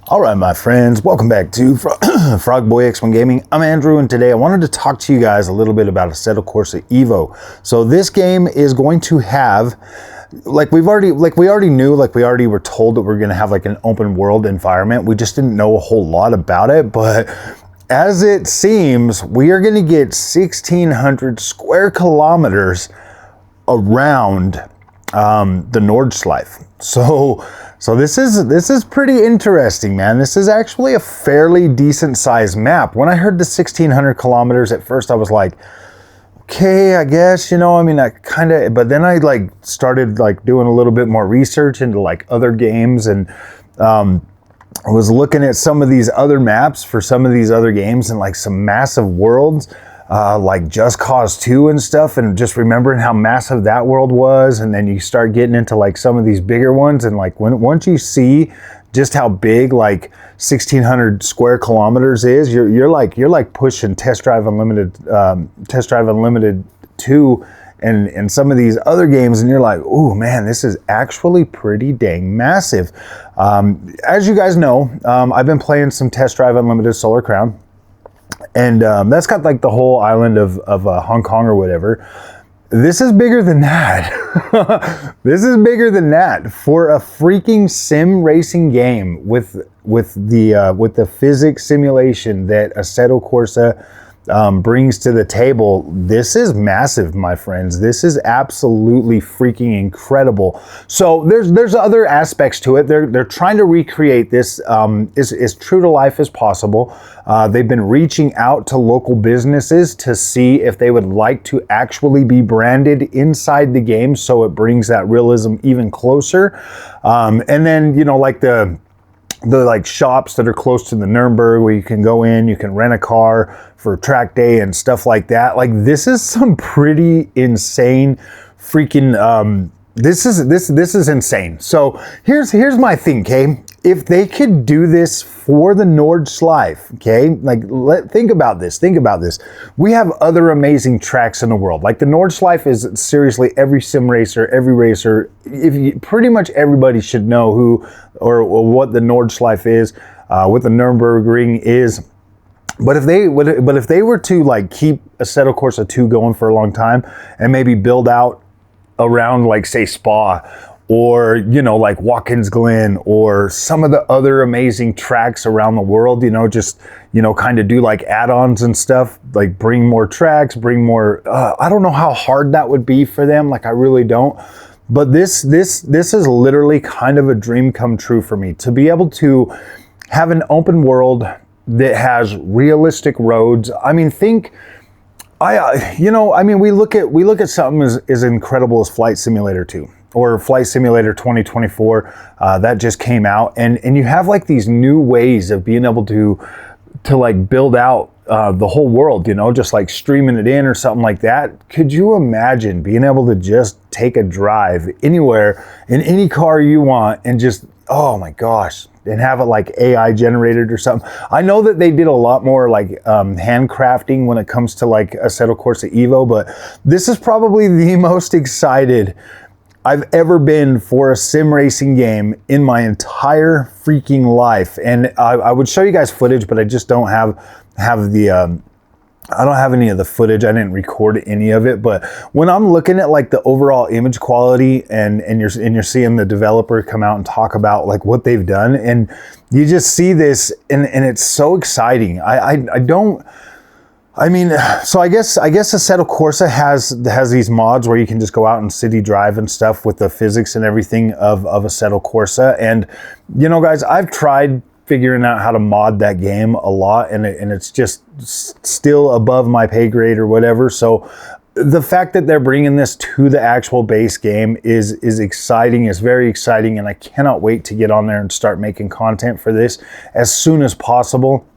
All right, my friends, welcome back to Frogboy X1 Gaming. I'm Andrew, and today I wanted to talk to you guys a little bit about Assetto Corsa EVO. So this game is going to have, we already were told that we're going to have like an open world environment. We just didn't know a whole lot about it, but as it seems, we are going to get 1,600 square kilometers around the Nordschleife. So this is pretty interesting, man. This is actually a fairly decent sized map. When I heard the 1,600 kilometers at first, I was like, okay, I guess, but then I started doing a little bit more research into other games, and I was looking at some of these other maps for some of these other games and some massive worlds. Like Just Cause 2 and stuff, and just remembering how massive that world was, and then you start getting into some of these bigger ones, and once you see just how big 1,600 square kilometers is, you're pushing Test Drive Unlimited 2 and some of these other games, and you're like, oh man, this is actually pretty dang massive. As you guys know, I've been playing some Test Drive Unlimited Solar Crown. And that's got the whole island of Hong Kong or whatever. This is bigger than that. This is bigger than that for a freaking sim racing game with the physics simulation that Assetto Corsa brings to the table. This is massive, my friends. This is absolutely freaking incredible. So there's other aspects to it. They're trying to recreate this as true to life as possible. They've been reaching out to local businesses to see if they would like to actually be branded inside the game, so it brings that realism even closer. And then the shops that are close to the Nuremberg, where you can go in, you can rent a car for track day and stuff like that. This is some pretty insane freaking this is insane. So here's my thing, okay? If they could do this for the Nordschleife, okay? Think about this. We have other amazing tracks in the world. The Nordschleife is seriously every sim racer, pretty much everybody should know who or what the Nordschleife is, what the Nürburgring is. But if they were to keep Assetto Corsa 2 going for a long time and maybe build out around say Spa, or Watkins Glen, or some of the other amazing tracks around the world, kind of do add-ons and stuff, bring more tracks, bring more, I don't know how hard that would be for them, I really don't. But this is literally kind of a dream come true for me, to be able to have an open world that has realistic roads. I mean, we look at something as incredible as Flight Simulator 2 or Flight Simulator 2024 that just came out, and you have these new ways of being able to build out the whole world, just streaming it in or something like that. Could you imagine being able to just take a drive anywhere in any car you want and just, oh my gosh, and have it AI generated or something? I know that they did a lot more handcrafting when it comes to Assetto Corsa EVO, but this is probably the most excited I've ever been for a sim racing game in my entire freaking life. And I would show you guys footage, but I just don't have the I don't have any of the footage. I didn't record any of it, but when I'm looking at the overall image quality and you're seeing the developer come out and talk about what they've done, and you just see this and it's so exciting. So I guess Assetto Corsa has these mods where you can just go out and city drive and stuff with the physics and everything of Assetto Corsa. And guys, I've tried figuring out how to mod that game a lot, and it's just still above my pay grade or whatever. So the fact that they're bringing this to the actual base game is exciting. It's very exciting, and I cannot wait to get on there and start making content for this as soon as possible.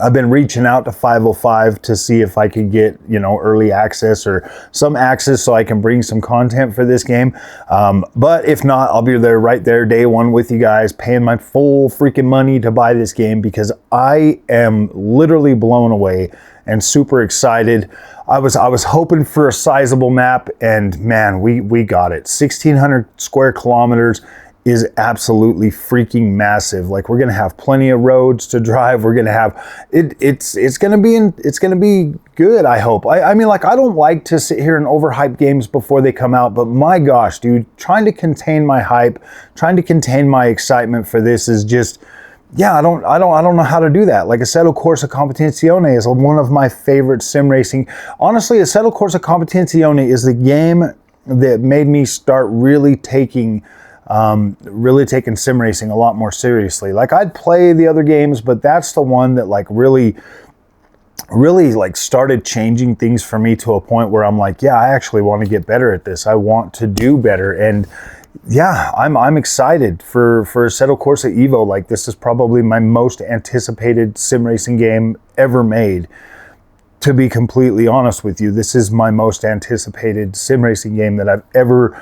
I've been reaching out to 505 to see if I could get, early access or some access so I can bring some content for this game. But if not, I'll be there right there day one with you guys, paying my full freaking money to buy this game, because I am literally blown away and super excited. I was hoping for a sizable map, and man, we got it. 1,600 square kilometers is absolutely freaking massive. Like, we're gonna have plenty of roads to drive. We're gonna have it's gonna be good, I hope. I mean, like, I don't like to sit here and overhype games before they come out, but my gosh, dude, trying to contain my hype, trying to contain my excitement for this is just, yeah, I don't know how to do that. Like, Assetto Corsa Competizione is one of my favorite sim racing. Honestly, Assetto Corsa Competizione is the game that made me start really taking sim racing a lot more seriously. Like, I'd play the other games, but that's the one that like really like started changing things for me to a point where I'm like, yeah, I actually want to get better at this. I want to do better. And yeah, I'm excited for Assetto Corsa EVO. Like, this is probably my most anticipated sim racing game ever made. To be completely honest with you, this is my most anticipated sim racing game that I've ever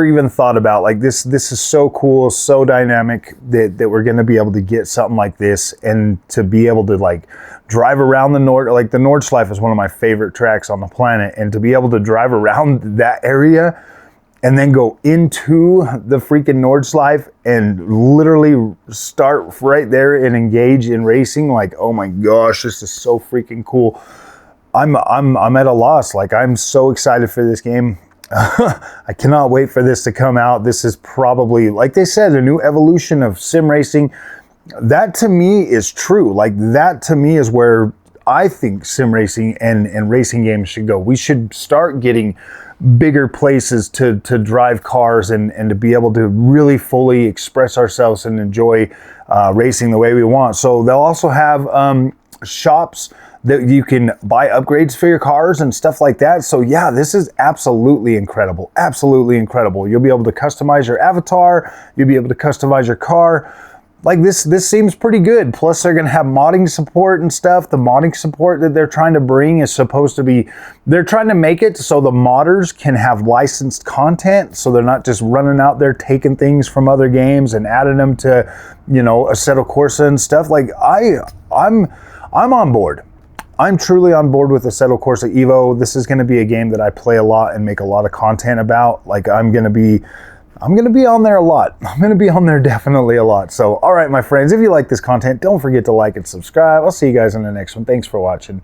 even thought about. Like, this is so cool, so dynamic that we're going to be able to get something like this, and to be able to like drive around the Nordschleife is one of my favorite tracks on the planet, and to be able to drive around that area and then go into the freaking Nordschleife and literally start right there and engage in racing, like, oh my gosh, this is so freaking cool. I'm at a loss. Like, I'm so excited for this game. I cannot wait for this to come out. This is probably, like they said, a new evolution of sim racing. That to me is true. Like, that to me is where I think sim racing and racing games should go. We should start getting bigger places to drive cars and to be able to really fully express ourselves and enjoy racing the way we want. So they'll also have shops that you can buy upgrades for your cars and stuff like that. So yeah, this is absolutely incredible. Absolutely incredible. You'll be able to customize your avatar. You'll be able to customize your car. Like, this seems pretty good. Plus, they're gonna have modding support and stuff. The modding support that they're trying to bring is supposed to be, they're trying to make it so the modders can have licensed content, so they're not just running out there taking things from other games and adding them to, you know, Assetto Corsa and stuff. Like, I'm on board. I'm truly on board with Assetto Corsa EVO. This is gonna be a game that I play a lot and make a lot of content about. Like, I'm gonna be on there a lot. I'm gonna be on there definitely a lot. So, all right, my friends, if you like this content, don't forget to like and subscribe. I'll see you guys in the next one. Thanks for watching.